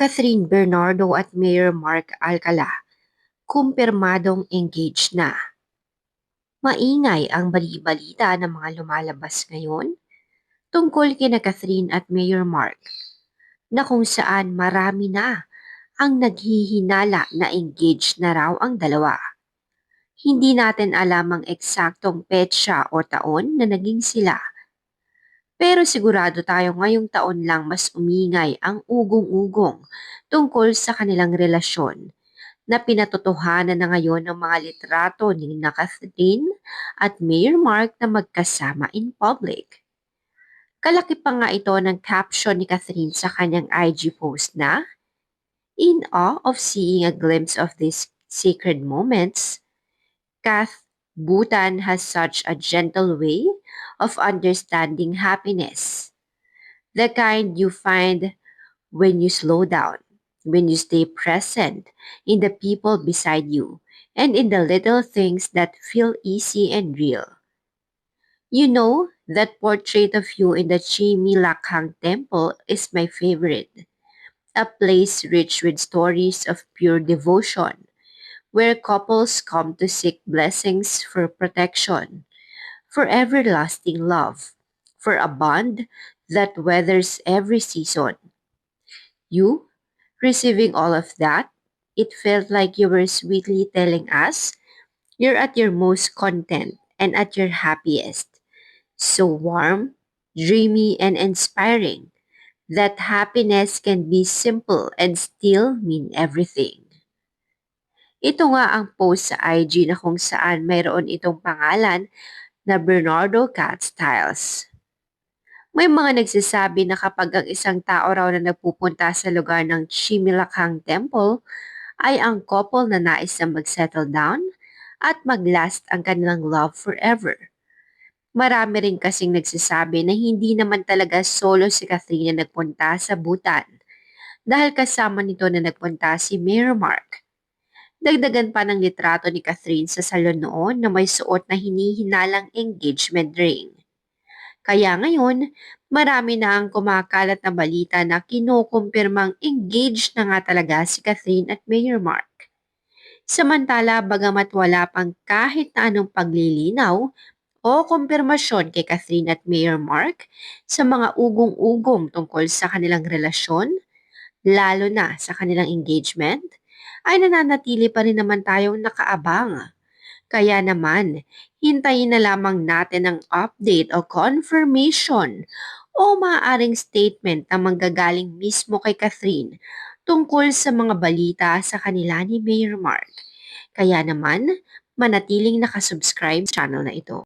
Catherine Bernardo at Mayor Mark Alcala, kumpirmadong engaged na. Maingay ang bali-balita ng mga lumalabas ngayon tungkol kina Catherine at Mayor Mark na kung saan marami na ang naghihinala na engaged na raw ang dalawa. Hindi natin alam ang eksaktong petsa o taon na naging sila. Pero sigurado tayo ngayong taon lang mas umingay ang ugong-ugong tungkol sa kanilang relasyon na pinatotohanan na ngayon ng mga litrato ni Catherine at Mayor Mark na magkasama in public. Kalaki pa nga ito ng caption ni Catherine sa kanyang IG post na, "In awe of seeing a glimpse of these sacred moments, Kath, Bhutan has such a gentle way of understanding happiness. The kind you find when you slow down, when you stay present in the people beside you, and in the little things that feel easy and real. You know, that portrait of you in the Chimilakhang Temple is my favorite, a place rich with stories of pure devotion, where couples come to seek blessings for protection, for everlasting love, for a bond that weathers every season. You, receiving all of that, it felt like you were sweetly telling us you're at your most content and at your happiest. So warm, dreamy, and inspiring that happiness can be simple and still mean everything." Ito nga ang post sa IG na kung saan mayroon itong pangalan na Bernardo Cat Styles. May mga nagsasabi na kapag ang isang tao raw na nagpupunta sa lugar ng Chimilakhang Temple ay ang couple na nais na mag-settle down at mag-last ang kanilang love forever. Marami rin kasing nagsasabi na hindi naman talaga solo si Catherine na nagpunta sa Bhutan dahil kasama nito na nagpunta si Mayor Mark. Dagdagan pa ng litrato ni Catherine sa salon noon na may suot na hinihinalang engagement ring. Kaya ngayon, marami na ang kumakalat na balita na kinukumpirmang engaged na nga talaga si Catherine at Mayor Mark. Samantala, bagamat wala pang kahit na anong paglilinaw o kumpirmasyon kay Catherine at Mayor Mark sa mga ugong-ugong tungkol sa kanilang relasyon, lalo na sa kanilang engagement, ay nananatili pa rin naman tayong nakaabang. Kaya naman, hintayin na lamang natin ang update o confirmation o maaaring statement na manggagaling mismo kay Catherine tungkol sa mga balita sa kanila ni Mayor Mark. Kaya naman, manatiling nakasubscribe sa channel na ito.